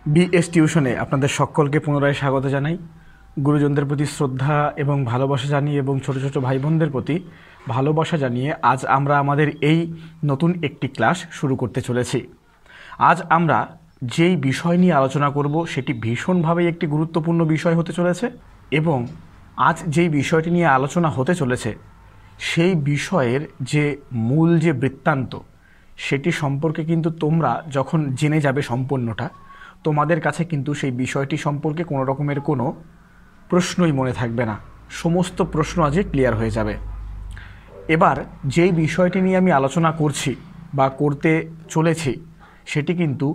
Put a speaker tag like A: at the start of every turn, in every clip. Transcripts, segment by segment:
A: BS টিউশনে আপনাদের সকলকে পুনরায় স্বাগত জানাই। গুরুজনদের প্রতি শ্রদ্ধা এবং ভালোবাসা জানিয়ে এবং ছোট ছোট ভাই বোনদের প্রতি ভালোবাসা জানিয়ে আজ আমরা আমাদের এই নতুন একটি ক্লাস শুরু করতে চলেছি। আজ আমরা যেই বিষয় নিয়ে আলোচনা করব সেটি ভীষণভাবেই একটি গুরুত্বপূর্ণ বিষয় হতে চলেছে এবং আজ যেই বিষয়টি নিয়ে আলোচনা হতে চলেছে সেই বিষয়ের যে মূল যে বৃত্তান্ত সেটি সম্পর্কে কিন্তু তোমরা যখন জেনে যাবে সম্পূর্ণটা, তোমাদের কাছে কিন্তু সেই বিষয়টি সম্পর্কে কোনো রকমের কোনো প্রশ্নই মনে থাকবে না। সমস্ত প্রশ্ন আজকে ক্লিয়ার হয়ে যাবে। এবার যেই বিষয়টি নিয়ে আমি আলোচনা করছি বা করতে চলেছি সেটি কিন্তু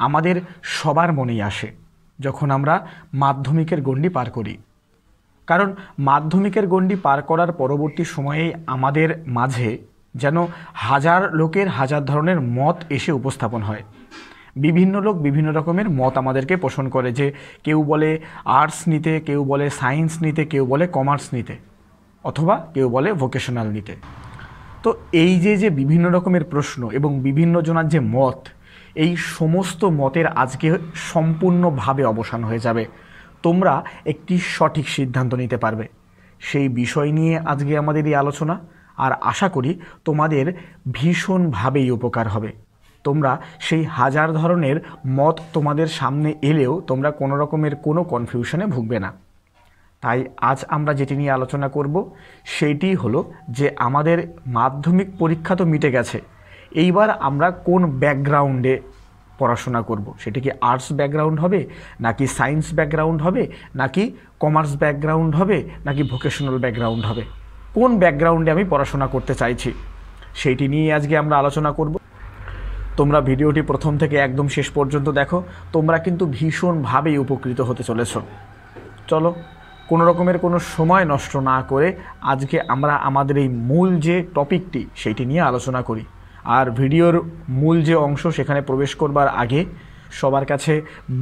A: আমাদের সবার মনেই আসে যখন আমরা মাধ্যমিকের গণ্ডি পার করি। কারণ মাধ্যমিকের গণ্ডি পার করার পরবর্তী সময়ে আমাদের মাঝে যেন হাজার লোকের হাজার ধরনের মত এসে উপস্থাপন হয়। বিভিন্ন লোক বিভিন্ন রকমের মত আমাদেরকে পোষণ করে, যে কেউ বলে আর্টস নিতে, কেউ বলে সায়েন্স নিতে, কেউ বলে কমার্স নিতে, অথবা কেউ বলে ভোকেশনাল নিতে। তো এই যে বিভিন্ন রকমের প্রশ্ন এবং বিভিন্ন জনার যে মত, এই সমস্ত মতের আজকে সম্পূর্ণভাবে অবসান হয়ে যাবে। তোমরা একটি সঠিক সিদ্ধান্ত নিতে পারবে। সেই বিষয় নিয়ে আজকে আমাদের এই আলোচনা, আর আশা করি তোমাদের ভীষণভাবেই উপকার হবে। তোমরা সেই হাজার ধরনের মত তোমাদের সামনে এলেও তোমরা কোনো রকমের কোনো কনফিউশনে ভুগবে না। তাই আজ আমরা যেটি নিয়ে আলোচনা করব সেইটি হলো যে আমাদের মাধ্যমিক পরীক্ষা তো মিটে গেছে, এইবার আমরা কোন ব্যাকগ্রাউন্ডে পড়াশোনা করব। সেটি কি আর্টস ব্যাকগ্রাউন্ড হবে, নাকি সায়েন্স ব্যাকগ্রাউন্ড হবে, নাকি কমার্স ব্যাকগ্রাউন্ড হবে, নাকি ভোকেশনাল ব্যাকগ্রাউন্ড হবে, কোন ব্যাকগ্রাউন্ডে আমি পড়াশোনা করতে চাইছি সেইটি নিয়ে আজকে আমরা আলোচনা করব। তোমরা ভিডিওটি প্রথম থেকে একদম শেষ পর্যন্ত দেখো, তোমরা কিন্তু ভীষণভাবেই উপকৃত হতে চলেছ। চলো কোনো রকমের কোনো সময় নষ্ট না করে আজকে আমরা আমাদের এই মূল যে টপিকটি সেইটি নিয়ে আলোচনা করি। আর ভিডিওর মূল যে অংশ সেখানে প্রবেশ করবার আগে সবার কাছে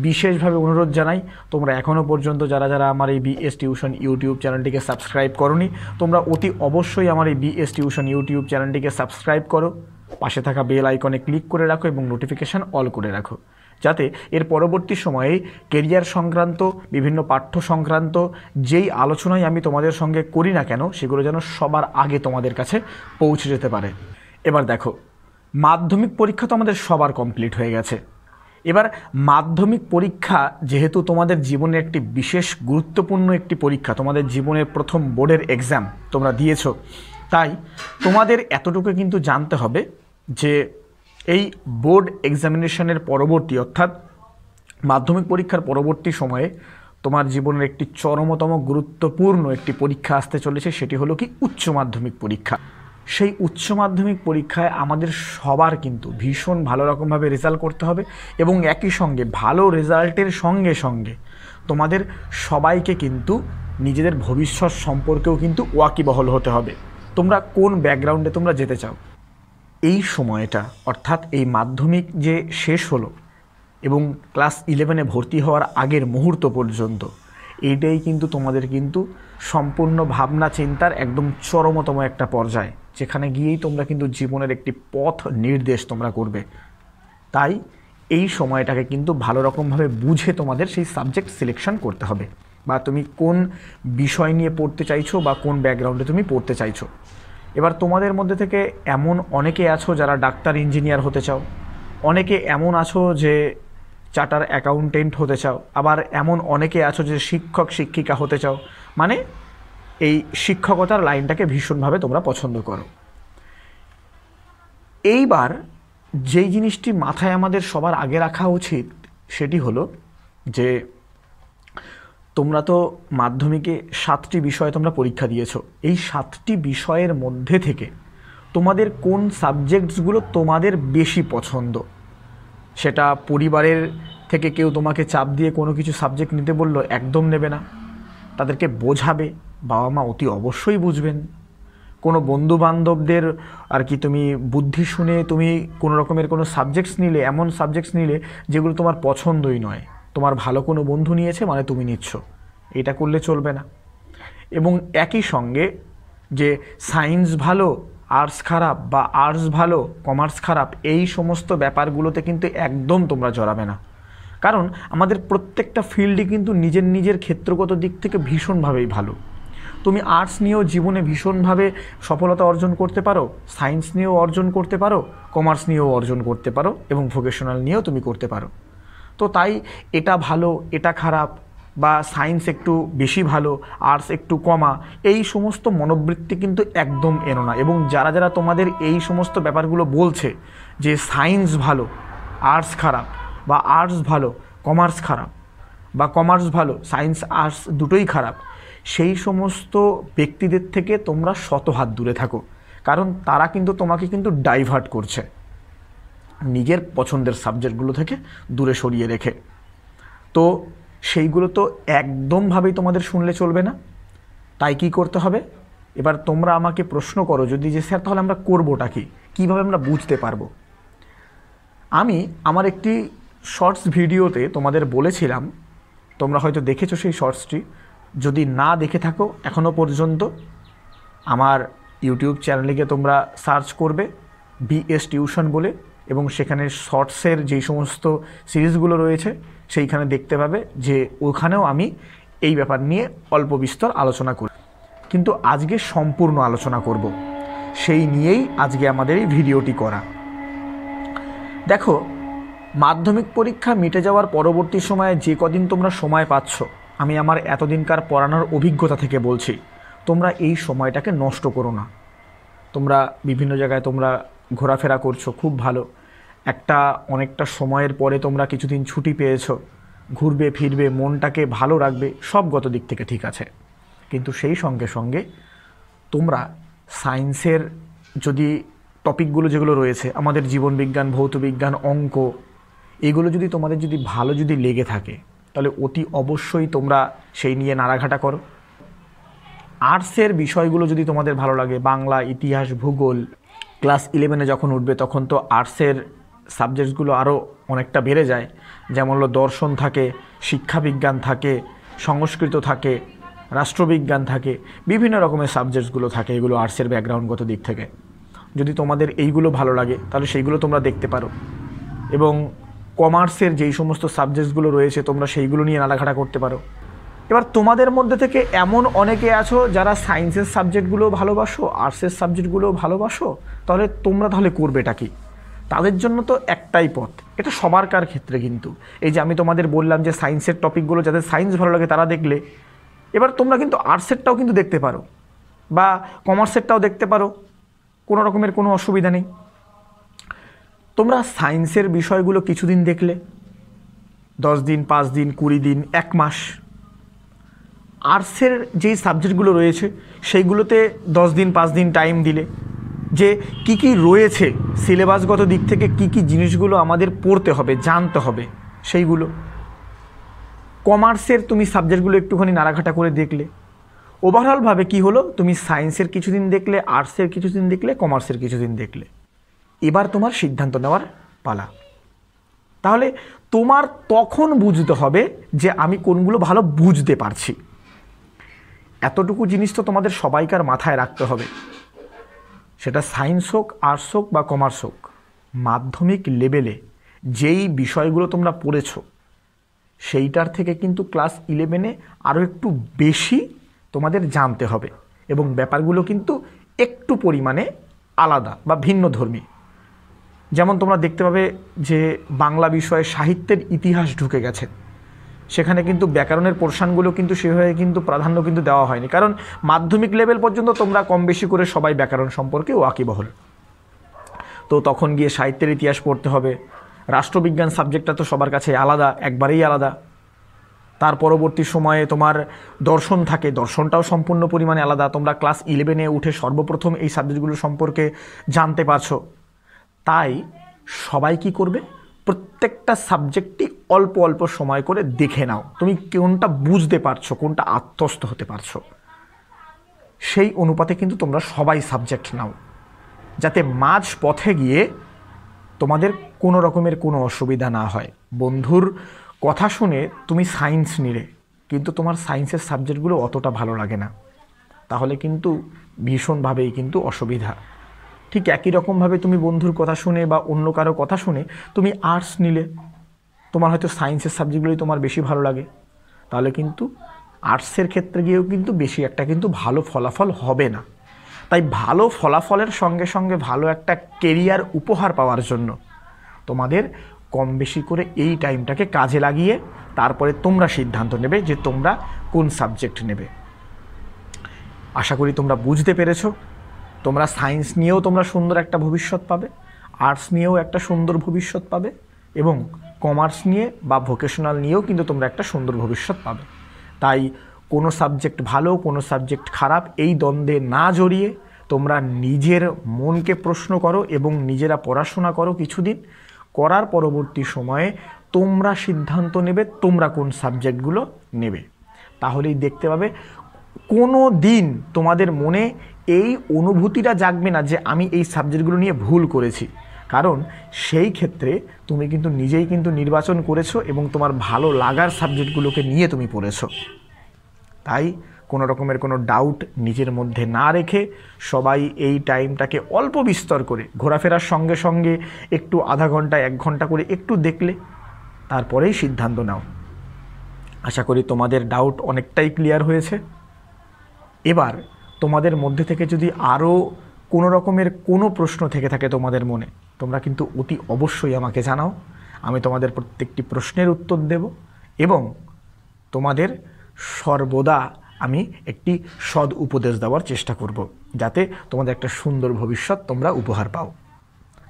A: বিশেষভাবে অনুরোধ জানাই, তোমরা এখনও পর্যন্ত যারা যারা আমার এই বিএস টিউশন ইউটিউব চ্যানেলটিকে সাবস্ক্রাইব করোনি, তোমরা অতি অবশ্যই আমার এই বিএস টিউশন ইউটিউব চ্যানেলটিকে সাবস্ক্রাইব করো, পাশে থাকা বেল আইকনে ক্লিক করে রাখো এবং নোটিফিকেশান অল করে রাখো, যাতে এর পরবর্তী সময়ে কেরিয়ার সংক্রান্ত বিভিন্ন পাঠ্য সংক্রান্ত যেই আলোচনাই আমি তোমাদের সঙ্গে করি না কেন সেগুলো যেন সবার আগে তোমাদের কাছে পৌঁছে যেতে পারে। এবার দেখো, মাধ্যমিক পরীক্ষা তো আমাদের সবার কমপ্লিট হয়ে গেছে। এবার মাধ্যমিক পরীক্ষা যেহেতু তোমাদের জীবনের একটি বিশেষ গুরুত্বপূর্ণ একটি পরীক্ষা, তোমাদের জীবনের প্রথম বোর্ডের এক্সাম তোমরা দিয়েছো, তাই তোমাদের এতটুকু কিন্তু জানতে হবে যে এই বোর্ড এক্সামিনেশনের পরবর্তী, অর্থাৎ মাধ্যমিক পরীক্ষার পরবর্তী সময়ে তোমার জীবনের একটি চরমতম গুরুত্বপূর্ণ একটি পরীক্ষা আসতে চলেছে। সেটি হলো কি উচ্চ মাধ্যমিক পরীক্ষা। সেই উচ্চ মাধ্যমিক পরীক্ষায় আমাদের সবার কিন্তু ভীষণ ভালো রকমভাবে রেজাল্ট করতে হবে এবং একই সঙ্গে ভালো রেজাল্টের সঙ্গে সঙ্গে তোমাদের সবাইকে কিন্তু নিজেদের ভবিষ্যৎ সম্পর্কেও কিন্তু ওয়াকিবহল হতে হবে। তোমরা কোন ব্যাকগ্রাউন্ডে তোমরা যেতে চাও, এই সময়টা অর্থাৎ এই মাধ্যমিক যে শেষ হলো এবং ক্লাস 11-এ ভর্তি হওয়ার আগের মুহূর্ত পর্যন্ত, এইটাই কিন্তু তোমাদের কিন্তু সম্পূর্ণ ভাবনা চিন্তার একদম চরমতম একটা পর্যায়, যেখানে গিয়েই তোমরা কিন্তু জীবনের একটি পথ নির্দেশ তোমরা করবে। তাই এই সময়টাকে কিন্তু ভালো রকমভাবে বুঝে তোমাদের সেই সাবজেক্ট সিলেকশন করতে হবে, বা তুমি কোন বিষয় নিয়ে পড়তে চাইছো বা কোন ব্যাকগ্রাউন্ডে তুমি পড়তে চাইছো। এবার তোমাদের মধ্যে থেকে এমন অনেকে আছো যারা ডাক্তার ইঞ্জিনিয়ার হতে চাও, অনেকে এমন আছো যে চার্টার অ্যাকাউন্টেন্ট হতে চাও, আবার এমন অনেকে আছো যে শিক্ষক শিক্ষিকা হতে চাও, মানে এই শিক্ষকতার লাইনটাকে ভীষণভাবে তোমরা পছন্দ করো। এইবার যেই জিনিসটি মাথায় আমাদের সবার আগে রাখা উচিত সেটি হলো যে তোমরা তো মাধ্যমিকে 7টি বিষয়ে তোমরা পরীক্ষা দিয়েছো। এই 7টি বিষয়ের মধ্যে থেকে তোমাদের কোন সাবজেক্টসগুলো তোমাদের বেশি পছন্দ, সেটা পরিবারের থেকে কেউ তোমাকে চাপ দিয়ে কোনো কিছু সাবজেক্ট নিতে বললো, একদম নেবে না, তাদেরকে বোঝাবে, বাবা মা অতি অবশ্যই বুঝবেন। কোনো বন্ধুবান্ধবদের আর কি তুমি বুদ্ধি শুনে তুমি কোনো রকমের কোনো সাবজেক্টস নিলে, এমন সাবজেক্টস নিলে যেগুলো তোমার পছন্দই নয়, তোমার ভালো কোনো বন্ধু নিয়েছে মানে তুমি নিচ্ছ, এটা করলে চলবে না। এবং একই সঙ্গে যে সায়েন্স ভালো আর্টস খারাপ বা আর্টস ভালো কমার্স খারাপ, এই সমস্ত ব্যাপারগুলোতে কিন্তু একদম তোমরা জড়াবে না। কারণ আমাদের প্রত্যেকটা ফিল্ডই কিন্তু নিজের নিজের ক্ষেত্রগত দিক থেকে ভীষণভাবেই ভালো। তুমি আর্টস নিয়েও জীবনে ভীষণভাবে সফলতা অর্জন করতে পারো, সায়েন্স নিয়েও অর্জন করতে পারো, কমার্স নিয়েও অর্জন করতে পারো, এবং ভোকেশনাল নিয়েও তুমি করতে পারো। তো তাই এটা ভালো এটা খারাপ, বা সায়েন্স একটু বেশি ভালো আর্টস একটু কমা, এই সমস্ত মনোবৃত্তি কিন্তু একদম এনো না। এবং যারা যারা তোমাদের এই সমস্ত ব্যাপারগুলো বলছে যে সায়েন্স ভালো আর্টস খারাপ, বা আর্টস ভালো কমার্স খারাপ, বা কমার্স ভালো সায়েন্স আর্টস দুটোই খারাপ, সেই সমস্ত ব্যক্তিদের থেকে তোমরা শত হাত দূরে থাকো। কারণ তারা কিন্তু তোমাকে কিন্তু ডাইভার্ট করছে নিজের পছন্দের সাবজেক্টগুলো থেকে দূরে সরিয়ে রেখে। তো সেইগুলো তো একদমভাবেই তোমাদের শুনলে চলবে না। তাই কি করতে হবে? এবার তোমরা আমাকে প্রশ্ন করো যদি যে স্যার তাহলে আমরা করবোটা কি, কীভাবে আমরা বুঝতে পারবো? আমি আমার একটি শর্টস ভিডিওতে তোমাদের বলেছিলাম, তোমরা হয়তো দেখেছো সেই শর্টসটি। যদি না দেখে থাকো এখনও পর্যন্ত, আমার ইউটিউব চ্যানেলে গিয়ে তোমরা সার্চ করবে বিএস টিউশন বলে, এবং সেখানে শর্টসের যেই সমস্ত সিরিজগুলো রয়েছে সেইখানে দেখতে পাবে যে ওখানেও আমি এই ব্যাপার নিয়ে অল্প বিস্তর আলোচনা করি। কিন্তু আজকে সম্পূর্ণ আলোচনা করব, সেই নিয়েই আজকে আমাদের এই ভিডিওটি করা। দেখো, মাধ্যমিক পরীক্ষা মিটে যাওয়ার পরবর্তী সময়ে যে কদিন তোমরা সময় পাচ্ছ, আমি আমার এতদিনকার পড়ানোর অভিজ্ঞতা থেকে বলছি, তোমরা এই সময়টাকে নষ্ট করো না। তোমরা বিভিন্ন জায়গায় তোমরা ঘোরাফেরা করছো, খুব ভালো। অনেকটা সময়ের পরে তোমরা কিছুদিন ছুটি পেয়েছো, ঘুরবে ফিরবে, মনটাকে ভালো রাখবে, সব গত দিক থেকে ঠিক আছে। কিন্তু সেই সঙ্গে সঙ্গে তোমরা সায়েন্সের যদি টপিকগুলো যেগুলো রয়েছে, আমাদের জীবনবিজ্ঞান, ভৌতবিজ্ঞান, অঙ্ক, এগুলো যদি তোমাদের যদি ভালো যদি লেগে থাকে, তাহলে অতি অবশ্যই তোমরা সেই নিয়ে নাড়াঘাটা করো। আর্টসের বিষয়গুলো যদি তোমাদের ভালো লাগে, বাংলা, ইতিহাস, ভূগোল, ক্লাস 11-এ যখন উঠবে তখন তো আর্টসের সাবজেক্টসগুলো আরও অনেকটা বেড়ে যায়। যেমন হলো দর্শন থাকে, শিক্ষাবিজ্ঞান থাকে, সংস্কৃত থাকে, রাষ্ট্রবিজ্ঞান থাকে, বিভিন্ন রকমের সাবজেক্টসগুলো থাকে, এগুলো আর্টসের ব্যাকগ্রাউন্ডগত দিক থেকে। যদি তোমাদের এইগুলো ভালো লাগে তাহলে সেইগুলো তোমরা দেখতে পারো। এবং কমার্সের যেই সমস্ত সাবজেক্টসগুলো রয়েছে তোমরা সেইগুলো নিয়ে নাড়াঘাটা করতে পারো। এবার তোমাদের মধ্যে থেকে এমন অনেকে আছো যারা সায়েন্সের সাবজেক্টগুলো ভালোবাসো, আর্টসের সাবজেক্টগুলো ভালোবাসো, তাহলে করবেটা কি? তাদের জন্য তো একটাই পথ, এটা সবারকার ক্ষেত্রে কিন্তু। এই যে আমি তোমাদের বললাম যে সায়েন্সের টপিকগুলো যাদের সায়েন্স ভালো লাগে তারা দেখলে, এবার তোমরা কিন্তু আর্টসেরটাও কিন্তু দেখতে পারো, বা কমার্সেরটাও দেখতে পারো, কোনো রকমের কোনো অসুবিধা নেই। তোমরা সায়েন্সের বিষয়গুলো কিছুদিন দেখলে, 10 দিন, 5 দিন, 20 দিন, 1 মাস। আর্টসের যেই সাবজেক্টগুলো রয়েছে সেইগুলোতে 10 দিন, 5 দিন টাইম দিলে, যে কি কি রয়েছে সিলেবাসগত দিক থেকে, কি কি জিনিসগুলো আমাদের পড়তে হবে, জানতে হবে, সেইগুলো। কমার্সের তুমি সাবজেক্টগুলো একটুখানি নাড়াঘাটা করে দেখলে, ওভারঅলভাবে কি হলো, তুমি সায়েন্সের কিছুদিন দেখলে, আর্টসের কিছুদিন দেখলে, কমার্সের কিছুদিন দেখলে। এবার তোমার সিদ্ধান্ত নেওয়ার পালা। তাহলে তোমার তখন বুঝতে হবে যে আমি কোনগুলো ভালো বুঝতে পারছি। এতটুকু জিনিস তো তোমাদের সবাইকার মাথায় রাখতে হবে, সেটা সায়েন্স হোক, আর্টস হোক বা কমার্স হোক। মাধ্যমিক লেভেলে যেই বিষয়গুলো তোমরা পড়েছো সেইটার থেকে কিন্তু ক্লাস 11-এ আরও একটু বেশি তোমাদের জানতে হবে, এবং ব্যাপারগুলো কিন্তু একটু পরিমাণে আলাদা বা ভিন্নধর্মী। যেমন তোমরা দেখতে পাবে যে বাংলা বিষয়ে সাহিত্যের ইতিহাস ঢুকে গেছে, সেখানে কিন্তু ব্যাকরণের পোর্শনগুলো কিন্তু সেভাবে কিন্তু প্রাধান্য কিন্তু দেওয়া হয়নি। কারণ মাধ্যমিক লেভেল পর্যন্ত তোমরা কম বেশি করে সবাই ব্যাকরণ সম্পর্কে ওয়াকিবহল। তো তখন গিয়ে সাহিত্যের ইতিহাস পড়তে হবে। রাষ্ট্রবিজ্ঞান সাবজেক্টটা তো সবার কাছে আলাদা, একবারেই আলাদা। তার পরবর্তী সময়ে তোমার দর্শন থাকে, দর্শনটাও সম্পূর্ণ পরিমাণে আলাদা। তোমরা ক্লাস 11-এ উঠে সর্বপ্রথম এই সাবজেক্টগুলো সম্পর্কে জানতে পারছো। তাই সবাই কি করবে, প্রত্যেকটা সাবজেক্টই অল্প অল্প সময় করে দেখে নাও, তুমি কোনটা বুঝতে পারছো, কোনটা আত্মস্থ হতে পারছো, সেই অনুপাতে কিন্তু তোমরা সবাই সাবজেক্ট নাও, যাতে মাঝ পথে গিয়ে তোমাদের কোনো রকমের কোনো অসুবিধা না হয়। বন্ধুর কথা শুনে তুমি সায়েন্স নিলে, কিন্তু তোমার সায়েন্সের সাবজেক্টগুলো অতটা ভালো লাগে না, তাহলে কিন্তু ভীষণভাবেই কিন্তু অসুবিধা। ঠিক একই রকমভাবে তুমি বন্ধুর কথা শুনে বা অন্য কারো কথা শুনে তুমি আর্টস নিলে, তোমার হয়তো সায়েন্সের সাবজেক্টগুলোই তোমার বেশি ভালো লাগে, তাহলে কিন্তু আর্টসের ক্ষেত্রে গিয়েও কিন্তু বেশি একটা কিন্তু ভালো ফলাফল হবে না। তাই ভালো ফলাফলের সঙ্গে সঙ্গে ভালো একটা কেরিয়ার উপহার পাওয়ার জন্য তোমাদের কম বেশি করে এই টাইমটাকে কাজে লাগিয়ে তারপরে তোমরা সিদ্ধান্ত নেবে যে তোমরা কোন সাবজেক্ট নেবে। আশা করি তোমরা বুঝতে পেরেছো। তোমরা সায়েন্স নিয়েও তোমরা সুন্দর একটা ভবিষ্যৎ পাবে, আর্টস নিয়েও একটা সুন্দর ভবিষ্যৎ পাবে, এবং কমার্স নিয়ে বা ভোকেশনাল নিয়েও কিন্তু তোমরা একটা সুন্দর ভবিষ্যৎ পাবে। তাই কোনো সাবজেক্ট ভালো কোনো সাবজেক্ট খারাপ এই দ্বন্দ্বে না জড়িয়ে তোমরা নিজের মনকে প্রশ্ন করো এবং নিজেরা পড়াশোনা করো কিছুদিন, করার পরবর্তী সময়ে তোমরা সিদ্ধান্ত নেবে তোমরা কোন সাবজেক্টগুলো নেবে। তাহলেই দেখতে পাবে কোনো দিন তোমাদের মনে এই অনুভূতিটা জাগবে না যে আমি এই সাবজেক্টগুলো নিয়ে ভুল করেছি, কারণ সেই ক্ষেত্রে তুমি কিন্তু নিজেই কিন্তু নির্বাচন করেছো এবং তোমার ভালো লাগার সাবজেক্টগুলোকে নিয়ে তুমি পড়েছো। তাই কোনো রকমের কোনো ডাউট নিজের মধ্যে না রেখে সবাই এই টাইমটাকে অল্প বিস্তর করে ঘোরাফেরার সঙ্গে সঙ্গে একটু আধা ঘন্টা 1 ঘন্টা করে একটু দেখলে তারপরেই সিদ্ধান্ত নাও। আশা করি তোমাদের ডাউট অনেকটাই ক্লিয়ার হয়েছে। এবার তোমাদের মধ্যে থেকে যদি আরও কোনো রকমের কোনো প্রশ্ন থেকে থাকে তোমাদের মনে, তোমরা কিন্তু অতি অবশ্যই আমাকে জানাও। আমি তোমাদের প্রত্যেকটি প্রশ্নের উত্তর দেব এবং তোমাদের সর্বদা আমি একটি সৎ উপদেশ দেওয়ার চেষ্টা করব, যাতে তোমাদের একটা সুন্দর ভবিষ্যৎ তোমরা উপহার পাও।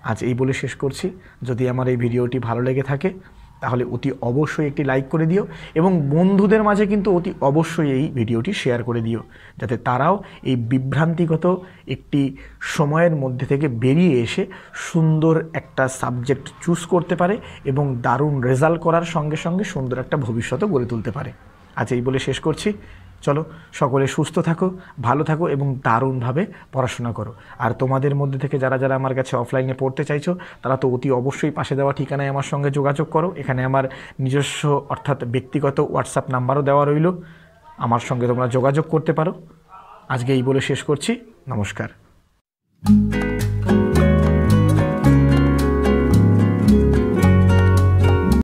A: আজ এই বলে শেষ করছি। যদি আমার এই ভিডিওটি ভালো লেগে থাকে তাহলে অতি অবশ্যই একটি লাইক করে দিও এবং বন্ধুদের মাঝে কিন্তু অতি অবশ্যই এই ভিডিওটি শেয়ার করে দিও, যাতে তারাও এই বিভ্রান্তিগত একটি সময়ের মধ্যে থেকে বেরিয়ে এসে সুন্দর একটা সাবজেক্ট চুজ করতে পারে এবং দারুণ রেজাল্ট করার সঙ্গে সঙ্গে সুন্দর একটা ভবিষ্যৎও গড়ে তুলতে পারে। আজ এই বলে শেষ করছি। চলো সকলে সুস্থ থাকো, ভালো থাকো এবং দারুণভাবে পড়াশোনা করো। আর তোমাদের মধ্যে থেকে যারা যারা আমার কাছে অফলাইনে পড়তে চাইছো তারা তো অতি অবশ্যই পাশে দেওয়া ঠিকানায় আমার সঙ্গে যোগাযোগ করো। এখানে আমার নিজস্ব অর্থাৎ ব্যক্তিগত হোয়াটসঅ্যাপ নাম্বারও দেওয়া রইল, আমার সঙ্গে তোমরা যোগাযোগ করতে পারো। আজকে এই বলে শেষ করছি। নমস্কার।